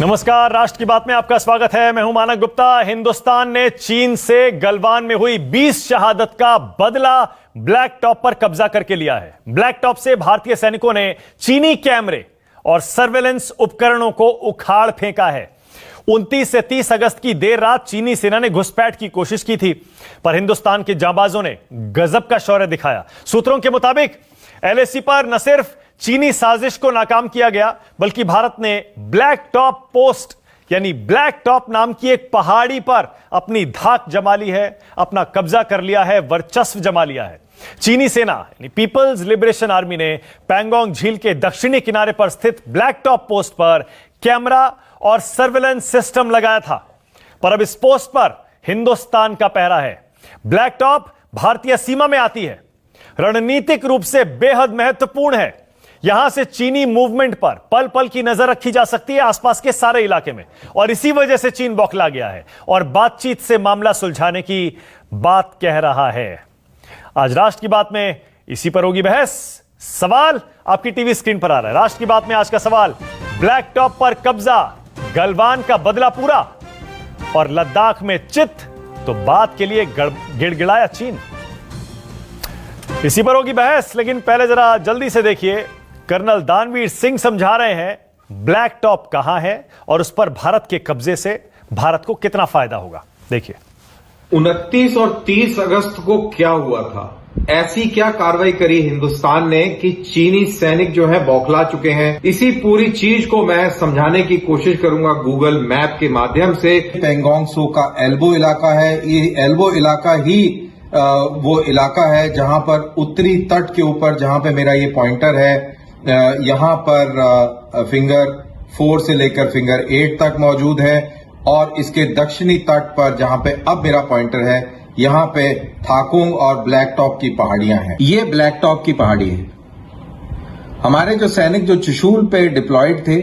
नमस्कार, राष्ट्र की बात में आपका स्वागत है। मैं हूं मानक गुप्ता। हिंदुस्तान ने चीन से गलवान में हुई 20 शहादत का बदला ब्लैक टॉप पर कब्जा करके लिया है। ब्लैक टॉप से भारतीय सैनिकों ने चीनी कैमरे और सर्वेलेंस उपकरणों को उखाड़ फेंका है। 29 से 30 अगस्त की देर रात चीनी सेना ने घुसपैठ की कोशिश की थी, पर हिंदुस्तान के जांबाजों ने गजब का शौर्य दिखाया। सूत्रों के मुताबिक एलएसी पर न सिर्फ चीनी साजिश को नाकाम किया गया, बल्कि भारत ने ब्लैक टॉप पोस्ट यानी ब्लैक टॉप नाम की एक पहाड़ी पर अपनी धाक जमा ली है, अपना कब्जा कर लिया है, वर्चस्व जमा लिया है। चीनी सेना यानी पीपल्स लिबरेशन आर्मी ने पैंगोंग झील के दक्षिणी किनारे पर स्थित ब्लैक टॉप पोस्ट पर कैमरा और सर्वेलेंस सिस्टम लगाया था, पर अब इस पोस्ट पर हिंदुस्तान का पहरा है। ब्लैक टॉप भारतीय सीमा में आती है, रणनीतिक रूप से बेहद महत्वपूर्ण है। यहां से चीनी मूवमेंट पर पल पल की नजर रखी जा सकती है आसपास के सारे इलाके में, और इसी वजह से चीन बौखला गया है और बातचीत से मामला सुलझाने की बात कह रहा है। आज राष्ट्र की बात में इसी पर होगी बहस। सवाल आपकी टीवी स्क्रीन पर आ रहा है। राष्ट्र की बात में आज का सवाल, ब्लैक टॉप पर कब्जा, गलवान का बदला पूरा और लद्दाख में चित तो बात के लिए गिड़गिड़ाया चीन। इसी पर होगी बहस, लेकिन पहले जरा जल्दी से देखिए, कर्नल दानवीर सिंह समझा रहे हैं ब्लैक टॉप कहां है और उस पर भारत के कब्जे से भारत को कितना फायदा होगा। देखिए, 29 और 30 अगस्त को क्या हुआ था, ऐसी क्या कार्रवाई करी हिंदुस्तान ने कि चीनी सैनिक जो है बौखला चुके हैं। इसी पूरी चीज को मैं समझाने की कोशिश करूंगा गूगल मैप के माध्यम से। पैंगोंग त्सो का एल्बो इलाका है, ये एल्बो इलाका ही वो इलाका है जहां पर उत्तरी तट के ऊपर, जहां पे मेरा ये पॉइंटर है, यहां पर फिंगर 4 से लेकर फिंगर 8 तक मौजूद है, और इसके दक्षिणी तट पर जहां पे अब मेरा पॉइंटर है, यहां पे थाकुंग और ब्लैक टॉप की पहाड़ियां हैं। ये ब्लैक टॉप की पहाड़ी है। हमारे जो सैनिक जो चुशूल पे डिप्लॉयड थे,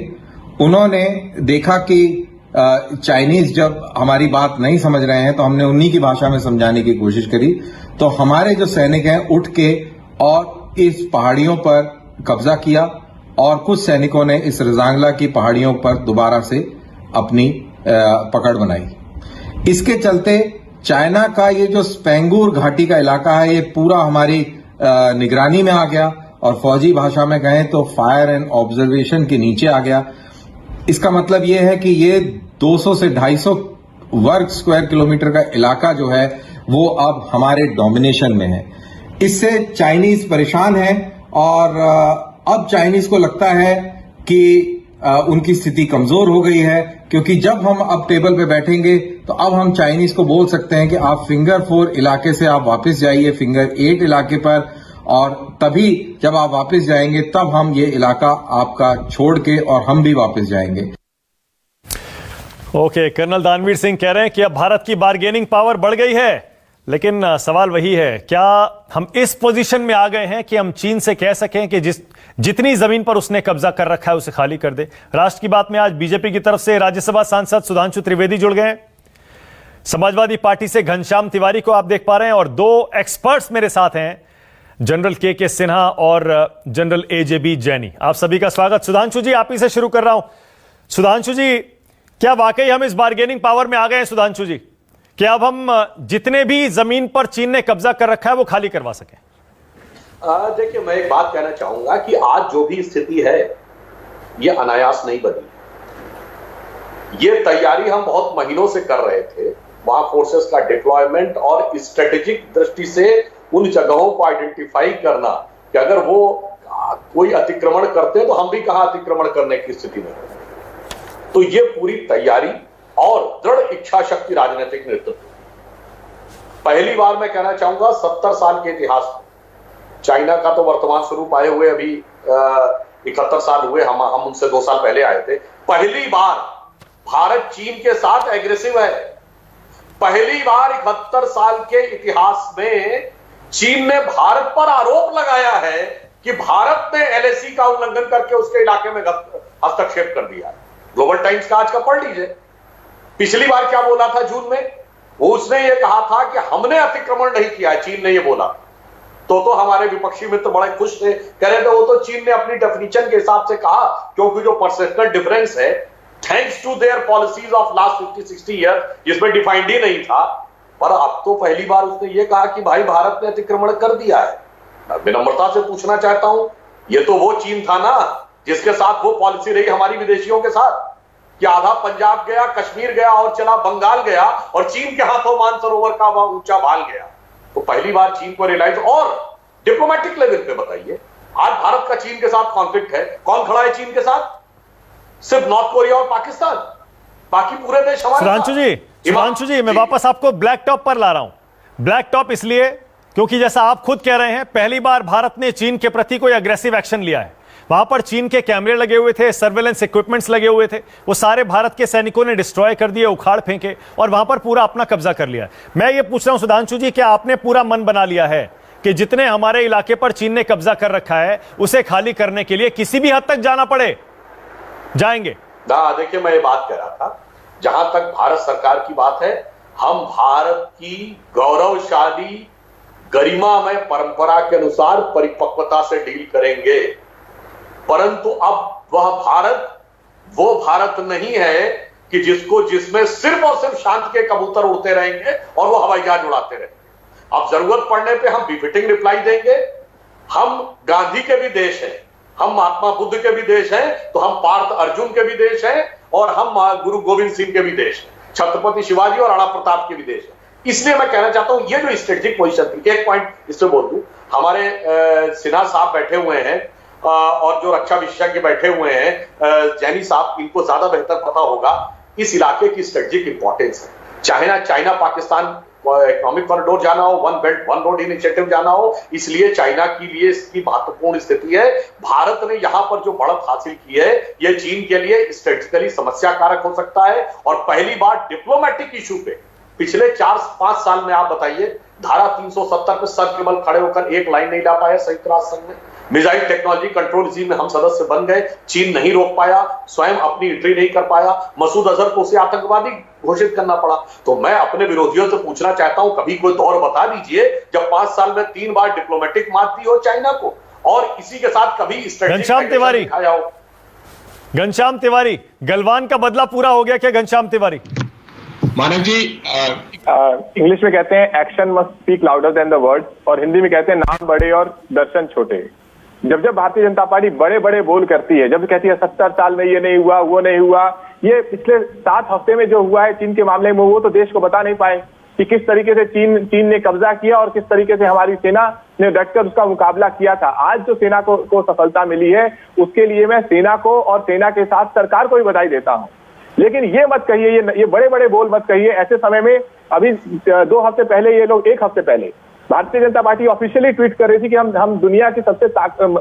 उन्होंने देखा कि चाइनीज जब हमारी बात नहीं समझ रहे हैं तो हमने उन्हीं की भाषा में समझाने की कोशिश करी। तो हमारे जो सैनिक हैं उठ के और इस पहाड़ियों पर कब्जा किया, और कुछ सैनिकों ने इस रजांगला की पहाड़ियों पर दोबारा से अपनी पकड़ बनाई। इसके चलते चाइना का ये जो स्पेंगूर घाटी का इलाका है, ये पूरा हमारी निगरानी में आ गया, और फौजी भाषा में कहें तो फायर एंड ऑब्जर्वेशन के नीचे आ गया। इसका मतलब यह है कि ये 200 से 250 वर्ग स्क्वायर किलोमीटर का इलाका जो है वो अब हमारे डोमिनेशन में है। इससे चाइनीज परेशान है, और अब चाइनीज को लगता है कि उनकी स्थिति कमजोर हो गई है, क्योंकि जब हम अब टेबल पे बैठेंगे तो अब हम चाइनीज को बोल सकते हैं कि आप फिंगर 4 इलाके से आप वापस जाइए फिंगर 8 इलाके पर, और तभी जब आप वापस जाएंगे तब हम ये इलाका आपका छोड़ के और हम भी वापस जाएंगे। ओके, कर्नल दानवीर सिंह कह रहे हैं कि अब भारत की बार्गेनिंग पावर बढ़ गई है, लेकिन सवाल वही है, क्या हम इस पोजीशन में आ गए हैं कि हम चीन से कह सकें कि जितनी जमीन पर उसने कब्जा कर रखा है उसे खाली कर दे। राष्ट्र की बात में आज बीजेपी की तरफ से राज्यसभा सांसद सुधांशु त्रिवेदी जुड़ गए हैं। समाजवादी पार्टी से घनश्याम तिवारी को आप देख पा रहे हैं, और 2 एक्सपर्ट्स मेरे साथ हैं, जनरल के सिन्हा और जनरल एजेबी जैनी। आप सभी का स्वागत। सुधांशु जी, आप ही से शुरू कर रहा हूं। सुधांशु जी, क्या वाकई हम इस बार्गेनिंग पावर में आ गए हैं सुधांशु जी, कि अब हम जितने भी जमीन पर चीन ने कब्जा कर रखा है वो खाली करवा सके? देखिए, मैं एक बात कहना चाहूंगा कि आज जो भी स्थिति है ये अनायास नहीं बनी। ये तैयारी हम बहुत महीनों से कर रहे थे। वहां फोर्सेस का डिप्लॉयमेंट और स्ट्रेटेजिक दृष्टि से उन जगहों को आइडेंटिफाई करना कि अगर वो कोई अतिक्रमण करते हैं तो हम भी कहां अतिक्रमण करने की स्थिति में। तो ये पूरी तैयारी और दृढ़ इच्छा शक्ति, राजनीतिक नेतृत्व। पहली बार मैं कहना चाहूंगा 70 साल के इतिहास में, चाइना का तो वर्तमान स्वरूप आए हुए अभी 71 साल हुए, हम उनसे 2 साल पहले आए थे। पहली बार भारत चीन के साथ एग्रेसिव है। पहली बार 71 साल के इतिहास में चीन ने भारत पर आरोप लगाया है कि भारत ने एलएसी का उल्लंघन करके उसके इलाके में हस्तक्षेप कर दिया। ग्लोबल टाइम्स का आज का पढ़ लीजिए। पिछली बार क्या बोला था जून में, वो उसने ये कहा था कि हमने अतिक्रमण नहीं किया, चीन ने ये बोला। तो हमारे विपक्षी मित्र बड़े खुश थे, कह रहे थे वो तो चीन ने अपनी डेफिनेशन के हिसाब से कहा, क्योंकि जो परसेप्शनल डिफरेंस है thanks to their policies of last 50-60 year, जिसमें डिफाइंड ही नहीं था। पर अब तो पहली बार उसने ये कहा कि भाई भारत ने अतिक्रमण कर दिया है। मैं विनम्रता से पूछना चाहता हूं, ये तो वो चीन था ना जिसके साथ वो पॉलिसी रही हमारी विदेशियों के साथ कि आधा पंजाब गया, कश्मीर गया और चला बंगाल गया, और चीन के हाथों मानसरोवर का वह ऊंचा भाल गया। तो पहली बार चीन को रियलाइज, और डिप्लोमेटिक लेवल पे बताइए, आज भारत का चीन के साथ कॉन्फ्लिक्ट है, कौन खड़ा है चीन के साथ? सिर्फ नॉर्थ कोरिया और पाकिस्तान, बाकी पूरे देश हमारे। सुधांशु जी, मैं वापस आपको ब्लैक टॉप पर ला रहा हूं। ब्लैक टॉप इसलिए क्योंकि जैसा आप खुद कह रहे हैं, पहली बार भारत ने चीन के प्रति कोई अग्रेसिव एक्शन लिया है। वहां पर चीन के कैमरे लगे हुए थे, सर्वेलेंस इक्विपमेंट्स लगे हुए थे, वो सारे भारत के सैनिकों ने डिस्ट्रॉय कर दिए, उखाड़ फेंके और वहां पर पूरा अपना कब्जा कर लिया। मैं ये पूछ रहा हूं सुधांशु जी, क्या आपने पूरा मन बना लिया है कि जितने हमारे इलाके पर चीन ने कब्जा कर रखा है उसे खाली करने के लिए किसी भी हद तक जाना पड़े, जाएंगे? देखिए, मैं ये बात कह रहा था, जहां तक भारत सरकार की बात है, हम भारत की गौरवशाली गरिमामय परंपरा के अनुसार परिपक्वता से डील करेंगे। परंतु अब वह भारत वो भारत नहीं है कि जिसमें सिर्फ और सिर्फ शांत के कबूतर उड़ते रहेंगे और वो हवाई जहाज उड़ाते रहेंगे। अब जरूरत पड़ने पे हम बिफिटिंग रिप्लाई देंगे। हम गांधी के भी देश हैं, हम महात्मा बुद्ध के भी देश हैं, तो हम पार्थ अर्जुन के भी देश हैं, और हम गुरु गोविंद सिंह के भी देश हैं, छत्रपति शिवाजी और राणा प्रताप के भी देश हैं। इसलिए मैं कहना चाहता हूं, ये जो स्ट्रेटेजिक पोजीशन थी, एक पॉइंट इसमें बोल दूं, हमारे सिन्हा साहब बैठे हुए हैं और जो रक्षा विशेषज्ञ बैठे हुए हैं, जैनी साहब, इनको ज्यादा बेहतर पता होगा इस इलाके की स्ट्रेटेजिक इंपॉर्टेंस है। चाइना पाकिस्तान इकोनॉमिक कॉरिडोर जाना हो, one belt one road initiative जाना हो, इसलिए चाइना के लिए इसकी महत्वपूर्ण स्थिति है। भारत ने यहां पर जो बढ़त हासिल की है, यह चीन के लिए स्ट्रेटेजिकली समस्या कारक हो सकता है। और पहली बार डिप्लोमेटिक इशू पे पिछले 4-5 साल में आप बताइए, धारा 370 पे सर केवल खड़े होकर एक लाइन नहीं ला पाया संयुक्त राष्ट्र संघ में। मिसाइल टेक्नोलॉजी कंट्रोल रिजीम में हम सदस्य बन गए, चीन नहीं रोक पाया, स्वयं अपनी एंट्री नहीं कर पाया, मसूद अजहर को उसे आतंकवादी घोषित करना पड़ा। तो मैं अपने विरोधियों से पूछना चाहता हूं, कभी कोई दौर बता दीजिए जब 5 साल में 3 बार डिप्लोमेटिक मात दी हो चाइना को, और इसी के साथ कभी घनश्याम तिवारी, गलवान का बदला पूरा हो गया क्या घनश्याम तिवारी? मानव जी, इंग्लिश में कहते हैं action must speak louder than the word, और हिंदी में कहते हैं नाम बड़े और दर्शन छोटे। जब भारतीय जनता पार्टी बड़े बड़े बोल करती है, जब कहती है 70 साल में ये नहीं हुआ, वो नहीं हुआ, ये पिछले 7 हफ्ते में जो हुआ है चीन के मामले में, वो तो देश को बता नहीं पाए कि किस तरीके से चीन ने कब्जा किया और किस तरीके से हमारी सेना ने डटकर उसका मुकाबला किया था। आज जो सेना को सफलता मिली है, उसके लिए मैं सेना को और सेना के साथ सरकार को भी बधाई देता हूं। लेकिन ये मत कहिए, ये बड़े बड़े बोल मत कहिए ऐसे समय में। अभी 2 हफ्ते पहले ये लोग, 1 हफ्ते पहले Bharatiya Janata party officially tweet कर रही थी कि हम दुनिया की सबसे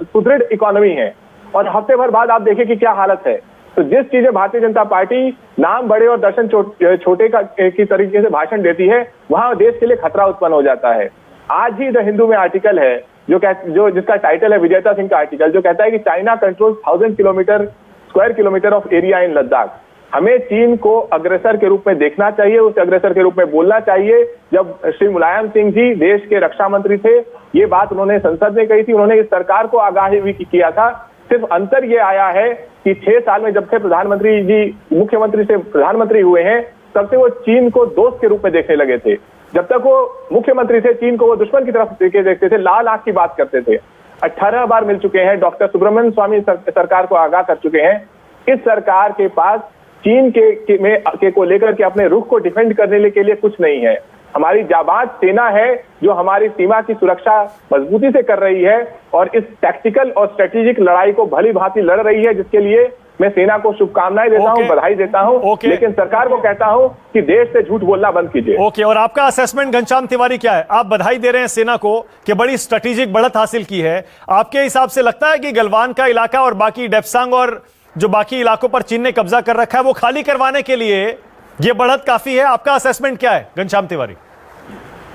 सुदृढ़ इकोनॉमी है, और हफ्ते भर बाद आप देखिए कि क्या हालत है। तो जिस चीजें भारतीय जनता पार्टी नाम बड़े और दर्शन छोटे की तरीके से भाषण देती है, वहां देश के लिए खतरा उत्पन्न हो जाता है। आज ही द हिंदू में आर्टिकल है जो जिसका टाइटल है विजेता सिंह का आर्टिकल, जो कहता है कि China controls 1000 square kilometre of area in Ladakh. हमें चीन को अग्रेसर के रूप में देखना चाहिए, उस अग्रेसर के रूप में बोलना चाहिए। जब श्री मुलायम सिंह जी देश के रक्षा मंत्री थे, ये बात उन्होंने संसद में कही थी, उन्होंने इस सरकार को आगाह भी किया था। सिर्फ अंतर ये आया है कि 6 साल में जब से प्रधानमंत्री जी मुख्यमंत्री से प्रधानमंत्री हुए हैं, तब से वो चीन को दोस्त के रूप में देखने लगे थे। जब तक वो मुख्यमंत्री थे, चीन को वो दुश्मन की तरफ देखते थे, लाल आंख की बात करते थे। 18 बार मिल चुके हैं, डॉक्टर सुब्रमण्यम स्वामी सरकार को आगाह कर चुके हैं। इस सरकार के पास चीन के को लेकर के अपने रुख को डिफेंड करने के लिए कुछ नहीं है। हमारी जाबाज सेना है जो हमारी सीमा की सुरक्षा मजबूती से कर रही है, और इस टैक्टिकल और स्ट्रेटेजिक लड़ाई को भली भांति लड़ रही है, जिसके लिए मैं सेना को शुभकामनाएं देता हूं, बधाई देता हूं। लेकिन सरकार को कहता हूं कि देश से झूठ बोलना बंद कीजिए। ओके, और आपका असेसमेंट घनश्याम तिवारी क्या है? आप बधाई दे रहे हैं सेना को कि बड़ी स्ट्रेटेजिक बढ़त हासिल की है। आपके हिसाब से लगता है कि गलवान का इलाका और बाकी डेप्सांग और जो बाकी इलाकों पर चीन ने कब्जा कर रखा है, वो खाली करवाने के लिए ये बढ़त काफी है? आपका असेसमेंट क्या है घनश्याम तिवारी?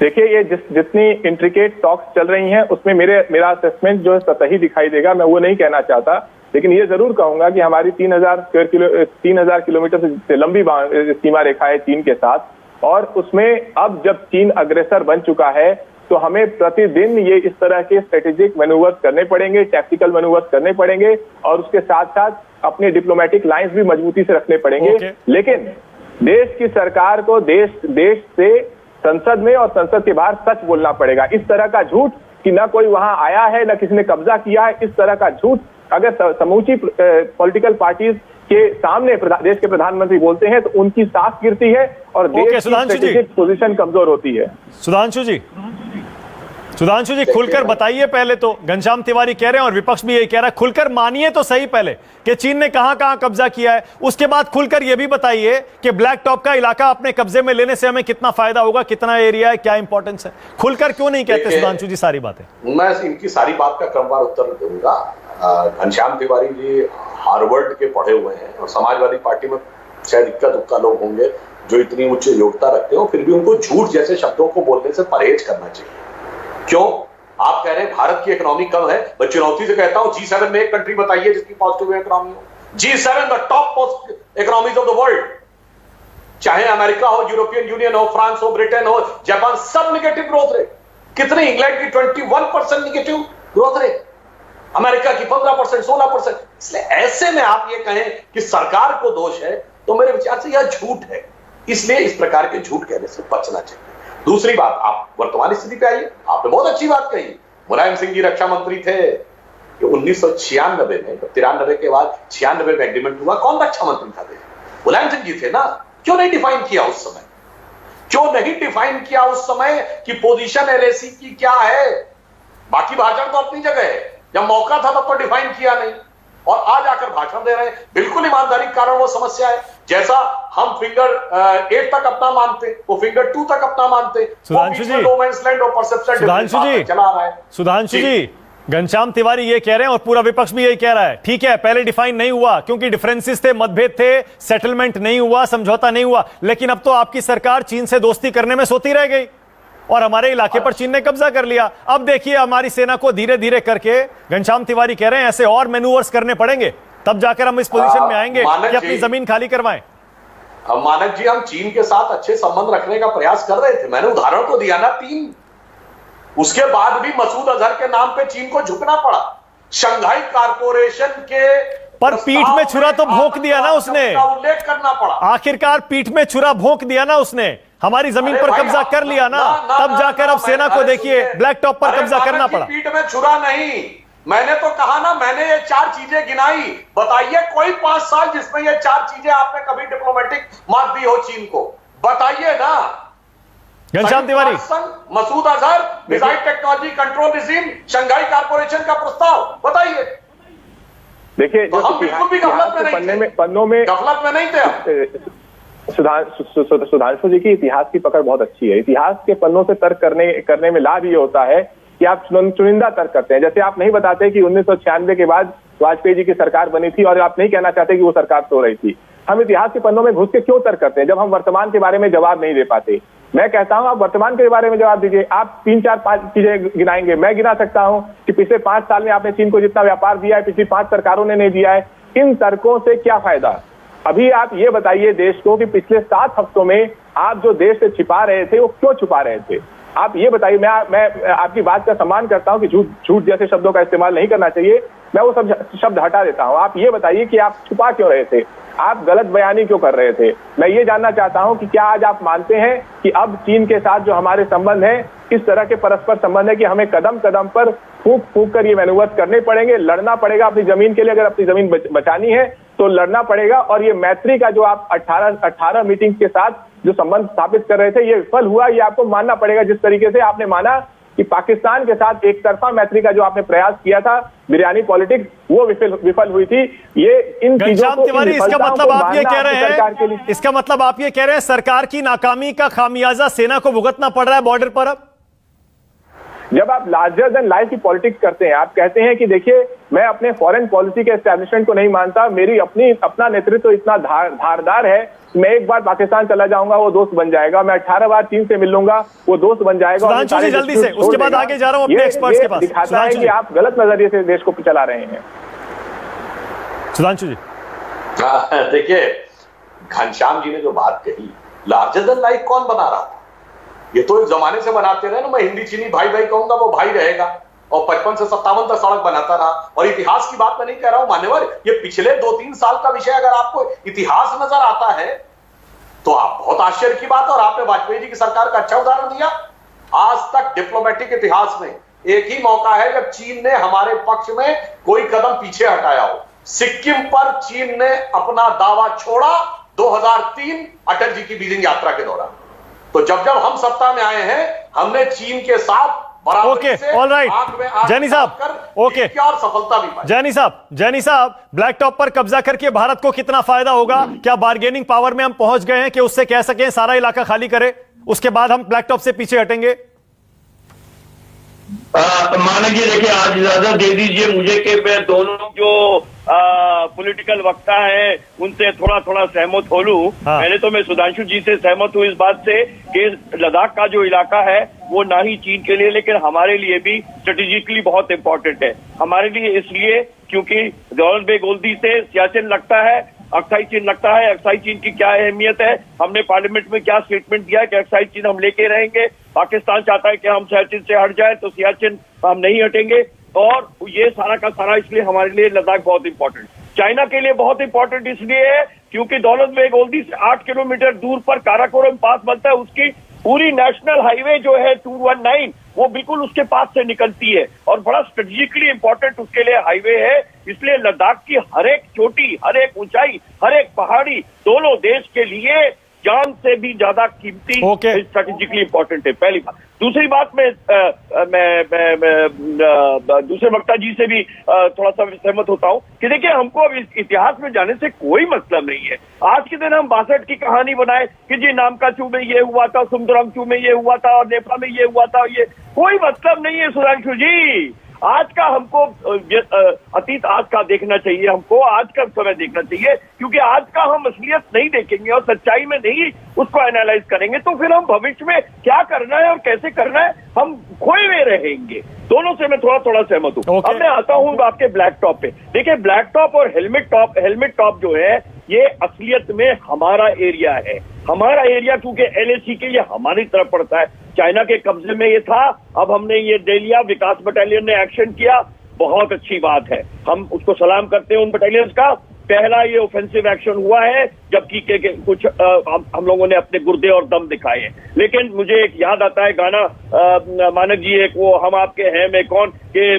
देखिए, ये जितनी इंट्रिकेट टॉक्स चल रही हैं, उसमें मेरा असेसमेंट जो है सतही दिखाई देगा। मैं वो नहीं कहना चाहता, लेकिन ये जरूर कहूंगा कि हमारी 3000 किलोमीटर से लंबी सीमा रेखा है चीन के साथ, और उसमें अब जब चीन अग्रेसर बन चुका है, तो हमें प्रतिदिन ये इस तरह के स्ट्रेटेजिक मैनूवर्स करने पड़ेंगे, टैक्टिकल मैनूवर्स करने पड़ेंगे, और उसके साथ साथ अपने डिप्लोमेटिक लाइंस भी मजबूती से रखने पड़ेंगे। लेकिन देश की सरकार को देश से संसद में और संसद के बाहर सच बोलना पड़ेगा। इस तरह का झूठ कि न कोई वहां आया है, न किसी ने कब्जा किया है, इस तरह का झूठ अगर समूची पॉलिटिकल पार्टीज के सामने देश के प्रधानमंत्री बोलते हैं तो उनकी सांस गिरती है और देश की स्ट्रेटेजिक पोजीशन कमजोर होती है। सुधांशु जी खुलकर बताइए पहले तो। घनश्याम तिवारी कह रहे हैं और विपक्ष भी यही कह रहा है, खुलकर मानिए तो सही पहले कि चीन ने कहां कब्जा किया है, उसके बाद खुलकर यह भी बताइए कि ब्लैक टॉप का इलाका अपने कब्जे में लेने से हमें कितना फायदा होगा, कितना एरिया है, क्या इंपॉर्टेंस है। खुलकर क्यों नहीं कहते सुधांशु जी सारी बातें? मैं इनकी सारी बात का क्रमवार उत्तर दूंगा। घनश्याम तिवारी जी हार्वर्ड के पढ़े हुए हैं और समाजवादी पार्टी में शायद इक्का दुक्का लोग होंगे जो इतनी उच्च योग्यता रखते हो, फिर भी उनको झूठ जैसे शब्दों को बोलने से परहेज करना चाहिए। क्यों? आप कह रहे हैं भारत की इकोनॉमी कम है, मैं चुनौती से कहता हूं G7 में एक कंट्री बताइए जिसकी पॉजिटिव इकोनॉमी हो। G7 the top economies of the world, चाहे अमेरिका हो, यूरोपियन यूनियन हो, फ्रांस हो, ब्रिटेन हो, जापान, सब निगेटिव ग्रोथ रेट। कितने? इंग्लैंड की 21% निगेटिव ग्रोथ रेट, अमेरिका की 15%, 16%। इसलिए ऐसे में आप ये कहें कि सरकार को दोष है तो मेरे विचार से यह झूठ है। इसलिए इस प्रकार के झूठ कहने से बचना चाहिए। दूसरी बात, आप वर्तमान स्थिति पे आइए। आपने बहुत अच्छी बात कही, मुलायम सिंह जी रक्षा मंत्री थे कि 1996 में, 93 के बाद 96 में एग्रीमेंट हुआ, कौन रक्षा मंत्री था? मुलायम सिंह जी थे ना। क्यों नहीं डिफाइन किया उस समय? क्यों नहीं डिफाइन किया उस समय कि पोजीशन एलएसी की क्या है? बाकी भाषण तो अपनी जगह है, जब मौका था तब तो डिफाइन किया नहीं, और आज आकर भाषण दे रहे हैं। बिल्कुल ईमानदारी के कारण वो समस्या है। जैसा हम फिंगर 8 तक अपना मानते, वो फिंगर 2 तक अपना मानते। सुधांशु जी, घनश्याम तिवारी ये कह रहे हैं और पूरा विपक्ष भी यही कह रहा है, ठीक है पहले डिफाइन नहीं हुआ क्योंकि डिफरेंसेस थे, मतभेद थे, सेटलमेंट नहीं हुआ, समझौता नहीं हुआ, लेकिन अब तो आपकी सरकार चीन से दोस्ती करने में सोती रह गई और हमारे इलाके पर चीन ने कब्जा कर लिया। अब देखिए हमारी सेना को धीरे धीरे करके, घनश्याम तिवारी कह रहे हैं, ऐसे और मैनूवर्स करने पड़ेंगे, तब जाकर हम इस पोजीशन में आएंगे कि अपनी जमीन खाली करवाएं। मानक जी, हम चीन के साथ अच्छे संबंध रखने का प्रयास कर रहे थे। मैंने उदाहरण तो दिया ना 3। उसके बाद भी मसूद अजहर के नाम पे चीन को झुकना पड़ा। शंघाई कॉरपोरेशन के पर पीठ में छुरा तो भोंक दिया ना उसने, उल्लेख करना पड़ा। आखिरकार पीठ में छुरा भोंक दिया ना उसने, हमारी जमीन पर कब्जा कर लिया ना, तब जाकर अब सेना को देखिए ब्लैक टॉप पर कब्जा करना पड़ा। पीठ में छुरा नहीं, मैंने तो कहा ना, मैंने ये 4 चीजें गिनाई। बताइए कोई 5 साल जिसमें ये 4 चीजें आपने कभी डिप्लोमेटिक मार दी हो चीन को, बताइए ना। Ghanshyam Tiwari, Masood Azhar, missile technology control regime, Shanghai corporation का प्रस्ताव, बताइए। देखिए तो हम बिल्कुल भी गफलत में नहीं थे। सुधांशु जी की इतिहास की पकड़ बहुत अच्छी है। इतिहास के पन्नों से तर्क करने में लाभ ये होता है कि आप चुनिंदा तर्क करते हैं। जैसे आप नहीं बताते कि 1996 के बाद वाजपेयी जी की सरकार बनी थी और आप नहीं कहना चाहते कि वो सरकार सो रही थी। हम इतिहास के पन्नों में घुस के क्यों तर्क करते हैं जब हम वर्तमान के बारे में जवाब नहीं दे पाते? मैं कहता हूं आप वर्तमान के बारे में जवाब दीजिए। आप 3, 4, 5 चीजें गिनाएंगे, मैं गिना सकता हूं कि पिछले 5 साल में आपने चीन को जितना व्यापार दिया है पिछली 5 सरकारों ने नहीं दिया है। इन तर्कों से क्या फायदा? अभी आप ये बताइए देश को कि पिछले 7 हफ्तों में आप जो देश से छिपा रहे थे वो क्यों छुपा रहे थे? आप ये बताइए। मैं आपकी बात का सम्मान करता हूं कि झूठ जैसे शब्दों का इस्तेमाल नहीं करना चाहिए, मैं वो सब शब्द हटा देता हूं। आप ये बताइए कि आप छुपा क्यों रहे थे, आप गलत बयानी क्यों कर रहे थे? मैं ये जानना चाहता हूं कि क्या आज आप मानते हैं कि अब चीन के साथ जो हमारे संबंध है, किस तरह के परस्पर संबंध है कि हमें कदम कदम पर फूंक कर ये मैनूवर्स करने पड़ेंगे, लड़ना पड़ेगा अपनी जमीन के लिए। अगर अपनी जमीन बचानी है तो लड़ना पड़ेगा। और ये मैत्री का जो आप 18 मीटिंग्स के साथ जो संबंध स्थापित कर रहे थे ये विफल हुआ, ये आपको मानना पड़ेगा। जिस तरीके से आपने माना कि पाकिस्तान के साथ एक तरफा मैत्री का जो आपने प्रयास किया था, बिरयानी पॉलिटिक्स, वो विफल हुई थी। ये इन घनश्याम तिवारी, इसका मतलब आप ये कह रहे हैं, इसका मतलब आप ये कह रहे हैं सरकार की नाकामी का खामियाजा सेना को भुगतना पड़ रहा है बॉर्डर पर? अब जब आप लार्जर देन लाइफ की पॉलिटिक्स करते हैं, आप कहते हैं कि देखिए मैं अपने फॉरेन पॉलिसी के एस्टैब्लिशमेंट को नहीं मानता, मेरी अपना नेतृत्व इतना धारदार है, मैं एक बार पाकिस्तान चला जाऊंगा वो दोस्त बन जाएगा, मैं 18 बार चीन से मिल लूंगा वो दोस्त बन जाएगा। सुधांशु जी जल्दी से, उसके बाद आगे जा रहा हूं अपने एक्सपर्ट्स के पास। दिखाता है कि आप गलत नजरिए से देश को चला रहे हैं। सुधांशु जी देखिए, घनश्याम जी ने जो बात कही, लार्जर देन लाइफ कौन बना रहा था? ये तो एक जमाने से बनाते रहे ना, मैं हिंदी चीनी भाई भाई कहूंगा, वो भाई रहेगा, और 55 से 57 तक सड़क बनाता रहा। और इतिहास की बात मैं नहीं कह रहा हूं मान्यवर, ये पिछले 2-3 साल का विषय, अगर आपको इतिहास नजर आता है तो आप बहुत आश्चर्य की बात। और आपने वाजपेयी जी की सरकार का अच्छा उदाहरण दिया। आज तक डिप्लोमेटिक इतिहास में एक ही मौका है जब चीन ने हमारे पक्ष में कोई कदम पीछे हटाया हो। सिक्किम पर चीन ने अपना दावा छोड़ा 2003 अटल जी की बीजिंग यात्रा के दौरान। तो जब जब हम सत्ता में आए हैं, हमने चीन के साथ ओके, ऑल राइट जैनी साहब, ओके, और सफलता भी पाई। जैनी साहब, ब्लैक टॉप पर कब्जा करके भारत को कितना फायदा होगा? क्या बार्गेनिंग पावर में हम पहुंच गए हैं कि उससे कह सकें सारा इलाका खाली करे, उसके बाद हम ब्लैक टॉप से पीछे हटेंगे? मानक जी देखिए, आज इजाजत दे दीजिए मुझे कि मैं दोनों जो पॉलिटिकल वक्ता है उनसे थोड़ा थोड़ा सहमत हो लूं। पहले तो मैं सुधांशु जी से सहमत हूं इस बात से कि लद्दाख का जो इलाका है वो ना ही चीन के लिए लेकिन हमारे लिए भी स्ट्रेटेजिकली बहुत इंपॉर्टेंट है। हमारे लिए इसलिए क्योंकि दौलत बेग ओल्दी से सियाचिन लगता है, अक्साई चीन लगता है। अक्साई चीन की क्या अहमियत है, हमने पार्लियामेंट में क्या स्टेटमेंट दिया है कि अक्साई चीन हम लेके रहेंगे। पाकिस्तान चाहता है कि हम सियाचिन से हट जाए तो सियाचिन हम नहीं हटेंगे। और ये सारा का सारा इसलिए हमारे लिए लद्दाख बहुत इंपॉर्टेंट, चाइना के लिए बहुत इंपॉर्टेंट इसलिए है क्योंकि दौलत बेग ओल्दी से 8 किलोमीटर दूर पर काराकोरम पास बनता है। उसकी पूरी नेशनल हाईवे जो है 219 वो बिल्कुल उसके पास से निकलती है और बड़ा स्ट्रेटेजिकली इंपॉर्टेंट उसके लिए हाईवे है। इसलिए लद्दाख की हर एक चोटी, हर एक ऊंचाई, हर एक पहाड़ी दोनों देश के लिए जान से भी ज्यादा कीमती, स्ट्रेटेजिकली इंपॉर्टेंट है, पहली बात। दूसरी बात मैं दूसरे वक्ता जी से भी थोड़ा सा सहमत होता हूं कि देखिए हमको अब इतिहास में जाने से कोई मतलब नहीं है। आज के दिन हम 62 की कहानी बनाए कि जी नामकाचू में ये हुआ था, सुंदरमचू में ये हुआ था और नेपाल में ये हुआ था, ये कोई मतलब नहीं है सुधांशु जी। आज का हमको अतीत आज का देखना चाहिए, हमको आज का समय देखना चाहिए क्योंकि आज का हम असलियत नहीं देखेंगे और सच्चाई में नहीं उसको एनालाइज करेंगे तो फिर हम भविष्य में क्या करना है और कैसे करना है हम खोए हुए रहेंगे। दोनों से मैं थोड़ा थोड़ा सहमत हूं। अब मैं आता हूं आपके ब्लैक टॉप पे। देखिए ब्लैक टॉप और हेलमेट टॉप जो है ये असलियत में हमारा एरिया है। हमारा एरिया क्योंकि LAC के ये हमारी तरफ पड़ता है, चाइना के कब्जे में ये था, अब हमने ये ले लिया, विकास बटालियन ने एक्शन किया, बहुत अच्छी बात है, हम उसको सलाम करते हैं उन बटालियंस का। पहला ये ऑफेंसिव एक्शन हुआ है जबकि कुछ हम लोगों ने अपने गुर्दे और दम दिखाए हैं। लेकिन मुझे एक याद आता है गाना मानक जी, एक वो हम आपके हैं मैं कौन के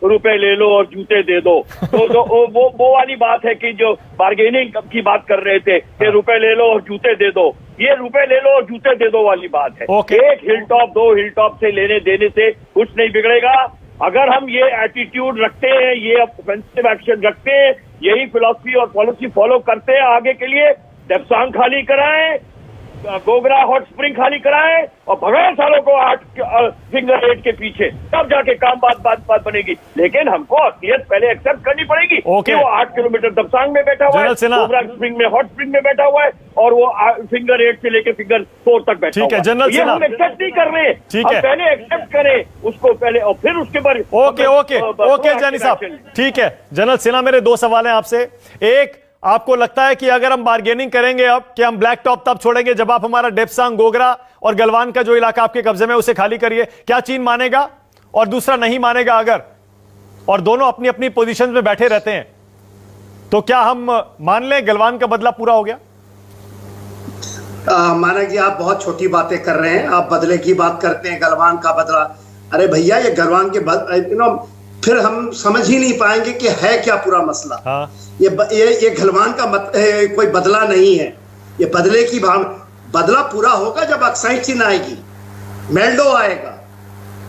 रुपए ले लो और जूते दे दो, तो वो वाली बात है कि जो बार्गेनिंग की बात कर रहे थे कि रुपए ले लो और जूते दे दो, ये रुपए ले लो और जूते दे दो वाली बात है। एक हिल टॉप 2 हिल टॉप से लेने देने से कुछ नहीं बिगड़ेगा। अगर हम ये एटीट्यूड रखते हैं, ये ऑफेंसिव एक्शन रखते हैं, यही फिलॉसफी और पॉलिसी फॉलो करते हैं आगे के लिए, देपसांग खाली कराएं, गोगरा हॉट स्प्रिंग खाली कराएं और भगाएं सालों को 8 फिंगर 8 के पीछे, तब जाके काम बात बनेगी। लेकिन हमको असलियत पहले एक्सेप्ट करनी पड़ेगी कि वो 8 किलोमीटर देपसांग में बैठा हुआ है, गोगरा स्प्रिंग में हॉट स्प्रिंग में बैठा हुआ है और वो फिंगर 8 से लेकर फिंगर 4 तक बैठा हुआ है। ये हम एक्सेप्ट नहीं कर रहे, हम पहले एक्सेप्ट करें उसको पहले और फिर उसके बाद। ओके जैनी साहब, ठीक है। जनरल सिन्हा, मेरे 2 सवाल हैं आपसे। एक, आपको लगता है कि अगर हम बार्गेनिंग करेंगे अब कि हम ब्लैक टॉप तब छोड़ेंगे जब आप हमारा देपसांग, गोगरा और गलवान का जो इलाका आपके कब्जे में उसे खाली करिए, क्या चीन मानेगा? और दूसरा, नहीं मानेगा अगर, और दोनों अपनी अपनी पोजीशन में बैठे रहते हैं, तो क्या हम मान लें गलवान का बदला पूरा हो गया? मानक जी, आप बहुत छोटी बातें कर रहे हैं। आप बदले की बात करते हैं, गलवान का बदला। अरे भैया, ये गलवान के फिर हम समझ ही नहीं पाएंगे कि है क्या पूरा मसला। ये गलवान का कोई बदला नहीं है। ये बदले की बदला पूरा होगा जब अक्साई चीन आएगी, मेल्डो आएगा,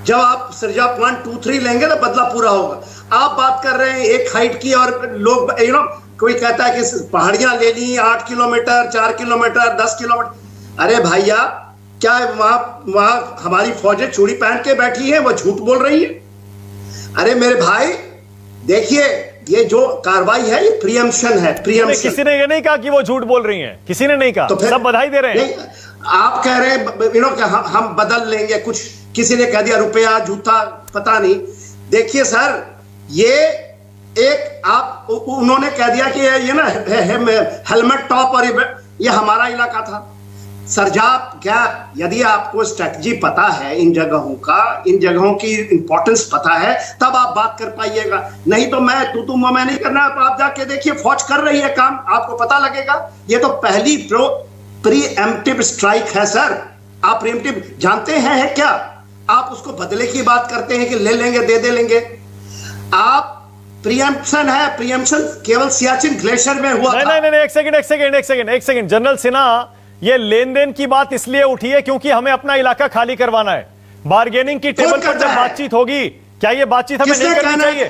जब आप सिरजा पॉइंट 2-3 लेंगे ना, बदला पूरा होगा। आप बात कर रहे हैं एक हाइट की और लोग कोई कहता है कि पहाड़ियां ले ली 8 किलोमीटर, 4 किलोमीटर, 10 किलोमीटर। अरे भैया, क्या वहां हमारी फौजें चूड़ी पहन के बैठी है, वो झूठ बोल रही है? अरे मेरे भाई देखिए, ये जो कार्रवाई है ये प्रियम्पशन है, प्रियम्पशन। किसी ने ये नहीं कहा कि वो झूठ बोल रही हैं, किसी ने नहीं कहा, तो सब बधाई दे रहे हैं। आप कह रहे हैं कि हम बदल लेंगे कुछ, किसी ने कह दिया रुपया जूता पता नहीं। देखिए सर, ये एक उन्होंने कह दिया कि ये ना हेलमेट टॉप और ये हमारा इलाका था। सरजाप गैप, यदि आपको स्ट्रेटजी पता है इन जगहों का, इन जगहों की इंपॉर्टेंस पता है, तब आप बात कर पाइएगा। नहीं तो मैं तू मैं नहीं करना, तो आप जाके देखिए फौज कर रही है काम, आपको पता लगेगा। ये तो पहली प्रीएम्प्टिव स्ट्राइक है सर। आप प्रीएम्प्टिव जानते हैं क्या? आप उसको बदले की बात करते हैं कि ले लेंगे, दे लेंगे। आप प्रीएम्प्शन है, प्रीएम्प्शन केवल सियाचिन ग्लेशियर में हुआ था। नहीं, एक सेकंड जनरल सिन्हा, ये लेन देन की बात इसलिए उठी है क्योंकि हमें अपना इलाका खाली करवाना है। बार्गेनिंग की टेबल पर जब बातचीत होगी, क्या ये बातचीत हमें नहीं करनी चाहिए?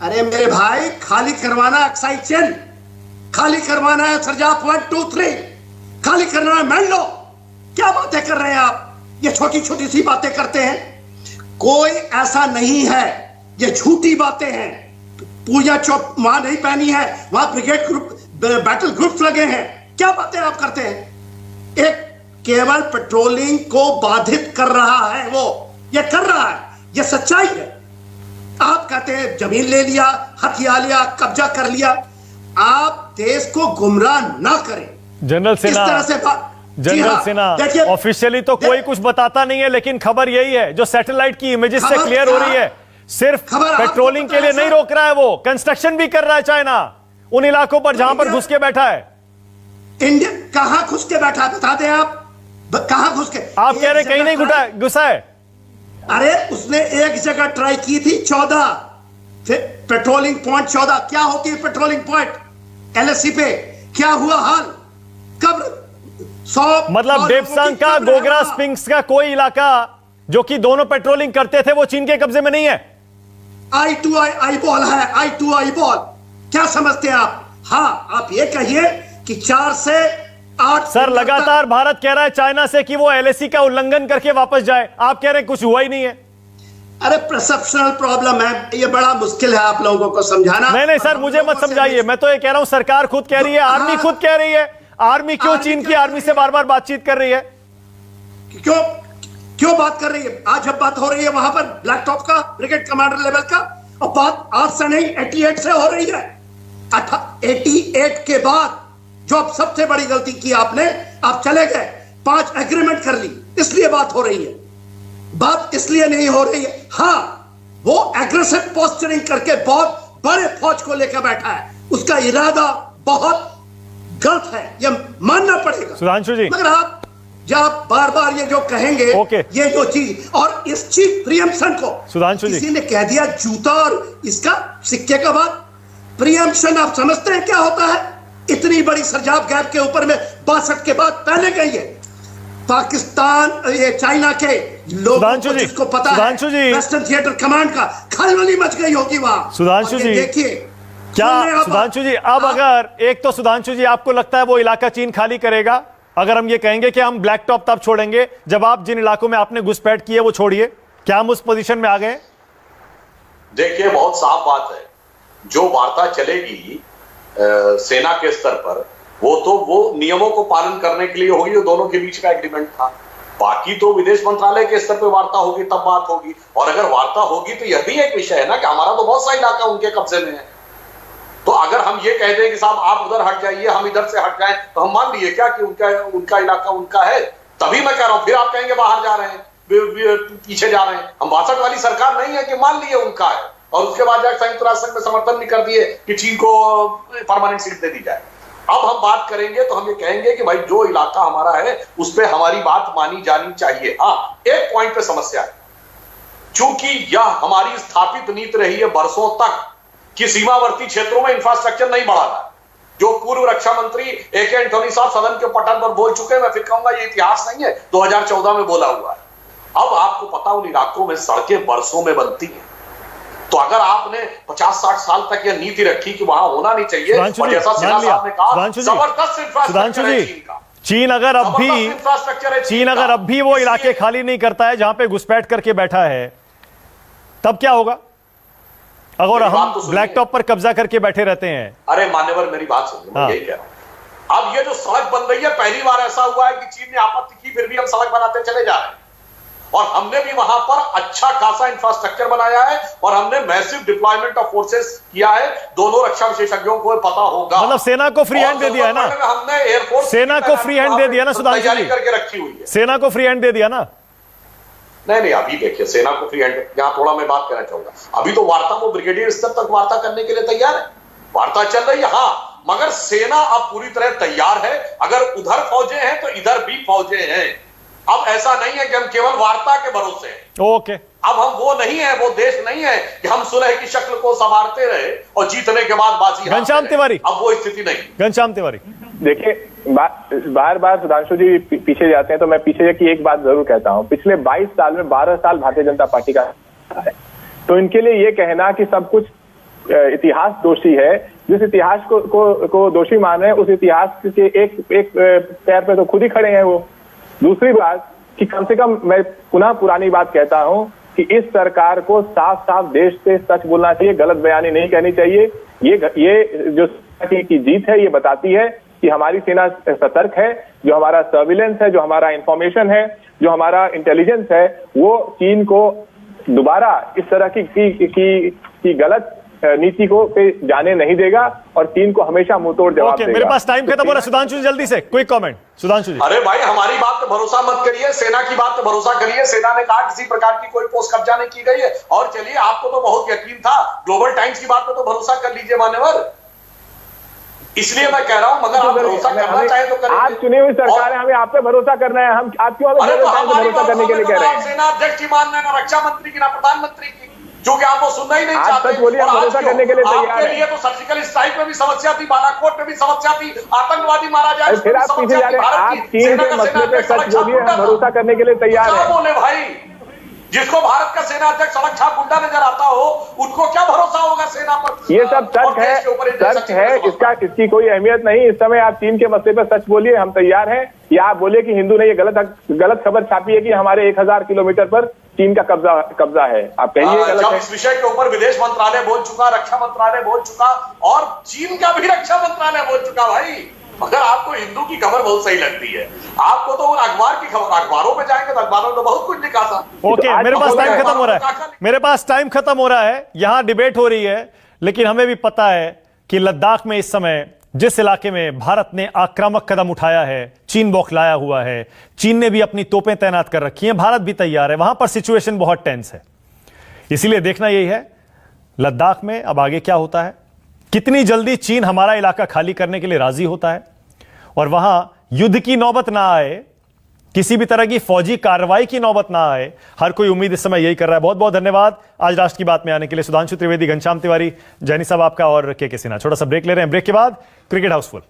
अरे मेरे भाई, खाली करवाना एक्साइज चेन, खाली करवाना है सरजाप 1 2 3, खाली करना है मैंडो। क्या बातें कर रहे हैं आप? ये छोटी छोटी सी बातें करते हैं। कोई ऐसा नहीं है, ये झूठी बातें हैं। पूजा चौक वहां नहीं पहनी है, वहां ब्रिगेड ग्रुप, बैटल ग्रुप्स लगे हैं। क्या बातें आप करते हैं? एक केवल पेट्रोलिंग को बाधित कर रहा है, वो ये कर रहा है, ये सच्चाई है। आप कहते हैं जमीन ले लिया, हथियार लिया, कब्जा कर लिया। आप देश को गुमराह ना करें जनरल सिन्हा। इस तरह से जनरल सिन्हा, ऑफिशियली तो कोई कुछ बताता नहीं है, लेकिन खबर यही है जो सैटेलाइट की इमेजेस से क्लियर हो रही है। सिर्फ पेट्रोलिंग के लिए नहीं रोक रहा है, वो कंस्ट्रक्शन भी कर रहा है चाइना उन इलाकों पर जहां पर घुस के बैठा है। इंडिया कहां घुस के बैठा, बता दें आप, कहां घुस के? आप कह रहे कहीं नहीं घुसा है। अरे उसने एक जगह ट्राई की थी, 14 पेट्रोलिंग पॉइंट 14। क्या होती है पेट्रोलिंग पॉइंट एलएससी पे? क्या हुआ हाल? कब 100 मतलब डेप्सांग का, गोगरा स्पिंक्स का कोई इलाका जो कि दोनों पेट्रोलिंग करते थे वो चीन के कब्जे में नहीं है। आई टू आई बॉल है, आई टू आई बॉल। क्या समझते हैं आप? हाँ, आप ये कहिए कि 4 से 8 सर लगातार भारत कह रहा है चाइना से कि वो एलएसी का उल्लंघन करके वापस जाए, आप कह रहे हैं कुछ हुआ ही नहीं है। अरे परसेप्शनल प्रॉब्लम है, ये बड़ा मुश्किल है आप लोगों को समझाना। नहीं सर, मुझे मत समझाइए, मैं तो ये कह रहा हूं सरकार खुद कह रही है, आर्मी खुद कह रही है। आर्मी क्यों चीन की आर्मी से बार बार बातचीत कर रही है? क्यों बात कर रही है? आज जब बात हो रही है वहां पर ब्लैक टॉप का, ब्रिगेड कमांडर लेवल का, और बात आज से नहीं 88 से हो रही है। 88 के बाद जो अब सबसे बड़ी गलती की आपने, आप चले गए, 5 एग्रीमेंट कर ली, इसलिए बात हो रही है। बात इसलिए नहीं हो रही है, हाँ, वो एग्रेसिव पोस्चरिंग करके बहुत बड़े फौज को लेकर बैठा है, उसका इरादा बहुत गलत है, ये मानना पड़ेगा सुधांशु जी। मगर आप जब बार बार ये जो कहेंगे, ये जो चीज, और इस चीज प्रीएम्प्शन को सुधांशु जी किसी ने कह दिया जूता और इसका सिक्के का बात। प्रीएम्प्शन आप समझते हैं क्या होता है? इतनी बड़ी सरजाप गैप के ऊपर में 62 के बाद पहले गई है। पाकिस्तान, ये चाइना के लोगों को जिसको पता है, वेस्टर्न थिएटर कमांड का खलबली मच गई होगी वहां। सुधांशु जी देखिए क्या, सुधांशु जी अब अगर एक तो सुधांशु जी आपको लगता है वो इलाका चीन खाली करेगा? अगर हम ये कहेंगे कि हम ब्लैक टॉप तब छोड़ेंगे जब आप जिन इलाकों में आपने घुसपैठ की है वो छोड़िए, क्या हम उस पोजीशन में आ गए? देखिए, बहुत साफ बात है, जो वार्ता चलेगी सेना के स्तर पर, वो नियमों को पालन करने के लिए होगी, जो दोनों के बीच का एग्रीमेंट था। बाकी तो विदेश मंत्रालय के स्तर पर वार्ता होगी, तब बात होगी। और अगर वार्ता होगी तो यह भी एक विषय है ना कि हमारा तो बहुत सा इलाका उनके कब्जे में है। तो अगर हम ये कहते हैं कि साहब आप उधर हट जाइए, हम इधर से हट जाएं, तो हम मान लिए क्या कि उनका इलाका उनका है? तभी मैं कह रहा हूं, फिर आप कहेंगे बाहर जा रहे हैं, पीछे जा रहे हैं। हम 62 वाली सरकार नहीं है कि मान लिए उनका है और उसके बाद जाकर संयुक्त राष्ट्र संघ में समर्थन भी कर दिए कि चीन को परमानेंट सीट दे दी जाए। अब हम बात करेंगे तो हम ये कहेंगे कि भाई जो इलाका हमारा है उस पर हमारी बात मानी जानी चाहिए। हाँ, एक पॉइंट पे समस्या है, चूंकि यह हमारी स्थापित नीति रही है वर्षों तक कि सीमावर्ती क्षेत्रों में इंफ्रास्ट्रक्चर नहीं बढ़ाना। जो पूर्व रक्षा मंत्री AK एंटोनी साहब सदन के पटल पर बोल चुके हैं, मैं फिर कहूंगा ये इतिहास नहीं है, 2014 में बोला हुआ है। अब आपको पता उन इलाकों में सड़कें वर्षों में बनती हैं, तो अगर आपने 50-60 साल तक यह नीति रखी कि वहां होना नहीं चाहिए, और जैसा सिन्हा साहब ने कहा, जबरदस्त इंफ्रास्ट्रक्चर है चीन का। चीन अगर अब भी वो इलाके खाली नहीं करता है जहां पे घुसपैठ करके बैठा है, तब क्या होगा? अगर हम ब्लैक टॉप पर कब्जा करके बैठे रहते हैं। अरे मान्यवर, मेरी बात सुनिए, मैं यही कह रहा हूं। अब ये जो सड़क बन रही है, पहली बार ऐसा हुआ है कि चीन ने आपत्ति की, फिर भी हम सड़क बनाते चले जा रहे हैं। और हमने भी वहां पर अच्छा खासा इंफ्रास्ट्रक्चर बनाया है और हमने मैसिव डिप्लॉयमेंट ऑफ फोर्सेस किया है। दोनों रक्षा विशेषज्ञों को पता होगा। मतलब सेना को फ्री हैंड दे दिया है ना, हमने एयरफोर्स सेना को फ्री हैंड दे दिया ना सुधांशु तैयारी जी, करके रखी हुई है। सेना को फ्री हैंड दे दिया ना। नहीं, अभी देखिए सेना को फ्री हैंड, यहां थोड़ा मैं बात करना चाहूंगा। अभी तो वार्ता वो ब्रिगेडियर स्तर तक वार्ता करने के लिए तैयार है, वार्ता चल रही है। हाँ, मगर सेना अब पूरी तरह तैयार है। अगर उधर फौजें हैं तो इधर भी फौजें हैं। अब ऐसा नहीं है कि हम केवल वार्ता के भरोसे हैं। ओके, अब हम वो नहीं है, वो देश नहीं है कि हम सुलह की शक्ल को संवारते रहे और जीतने के बाद बाजी। घनश्याम तिवारी, अब वो स्थिति नहीं। घनश्याम तिवारी, देखिए बार बार सुधांशु जी पीछे जाते हैं तो मैं पीछे की एक बात जरूर कहता हूं। पिछले 22 साल में 12 साल भारतीय जनता पार्टी का है, तो इनके लिए ये कहना कि सब कुछ इतिहास दोषी है, जिस इतिहास को दोषी मान रहे हैं उस इतिहास के एक पैर पे तो खुद ही खड़े हैं वो। दूसरी बात कि कम से कम मैं पुनः पुरानी बात कहता हूं कि इस सरकार को साफ साफ देश से सच बोलना चाहिए, गलत बयानी नहीं कहनी चाहिए। ये जो की जीत है ये बताती है कि हमारी सेना सतर्क है, जो हमारा सर्विलेंस है, जो हमारा इंफॉर्मेशन है, जो हमारा इंटेलिजेंस है, वो चीन को दोबारा इस तरह की गलत नीति को पे जाने नहीं देगा और चीन को हमेशा मुंहतोड़ जवाब देगा। मेरे पास टाइम खत्म हो रहा है। सुधांशु जी जल्दी से क्विक कमेंट। सुधांशु जी, अरे भाई, हमारी बात पे भरोसा मत करिए, सेना की बात पे भरोसा करिए। सेना ने कहा किसी प्रकार की कोई पोस्ट कब्जा नहीं की गई है। और चलिए, आपको तो बहुत यकीन था, ग्लोबल टाइम्स की बात पे तो भरोसा कर लीजिए मान्यवर। इसलिए मैं कह रहा हूं, मगर आप भरोसा करना चाहे तो करिए। आप चुनी हुई सरकार है, हमें आप पे भरोसा करना है। हम आप क्यों भरोसा करने के लिए कह रहे हैं? सेना अध्यक्ष की मान रहे, ना रक्षा मंत्री की, ना प्रधानमंत्री की, जो कि आपको सुनना ही नहीं चाहते। सच बोलिए, हम भरोसा करने के लिए तैयार हैं। आपके लिए तो सर्जिकल स्ट्राइक में भी समस्या थी, बालाकोट में भी समस्या थी, आतंकवादी मारा जाए फिर आप पीछे जा रहे हैं। आप चीन के मसले पे सच बोलिए, हम भरोसा करने के लिए तैयार हैं। बोले भाई, जिसको भारत का सेना अध्यक्ष सड़क छाप गुंडा नजर आता हो, उनको क्या भरोसा होगा सेना पर? ये सब सच है, इसकी कोई अहमियत नहीं। इस समय आप चीन के मसले पर सच बोलिए, हम तैयार हैं। या आप बोले कि हिंदू ने ये गलत खबर छापी है कि हमारे 1000 किलोमीटर पर चीन का कब्जा है, आप कहिए गलत है। इस विषय के ऊपर विदेश मंत्रालय बोल चुका, रक्षा मंत्रालय बोल चुका और चीन का भी रक्षा मंत्रालय बोल चुका। भाई, अगर आपको हिंदू की खबर बहुत सही लगती है, आपको तो उन अखबार की खबर, अखबारों पे जाएंगे तो अखबारों में बहुत कुछ लिखा था। ओके, मेरे पास टाइम खत्म हो रहा है। मेरे पास टाइम खत्म हो रहा है। यहां डिबेट हो रही है, लेकिन हमें भी पता है कि लद्दाख में इस समय जिस इलाके में भारत ने आक्रामक कदम उठाया है, चीन बौखलाया हुआ है, चीन ने भी अपनी तोपें तैनात कर रखी हैं, भारत भी तैयार है। वहां पर सिचुएशन बहुत टेंस है। इसीलिए देखना यही है लद्दाख में अब आगे क्या होता है, कितनी जल्दी चीन हमारा इलाका खाली करने के लिए राजी होता है और वहां युद्ध की नौबत ना आए, किसी भी तरह की फौजी कार्रवाई की नौबत ना आए। हर कोई उम्मीद इस समय यही कर रहा है। बहुत बहुत धन्यवाद आज राष्ट्र की बात में आने के लिए। सुधांशु त्रिवेदी, घनश्याम तिवारी, जैनी साहब आपका और के सिन्हा। छोटा सा ब्रेक ले रहे हैं, ब्रेक के बाद क्रिकेट हाउसफुल।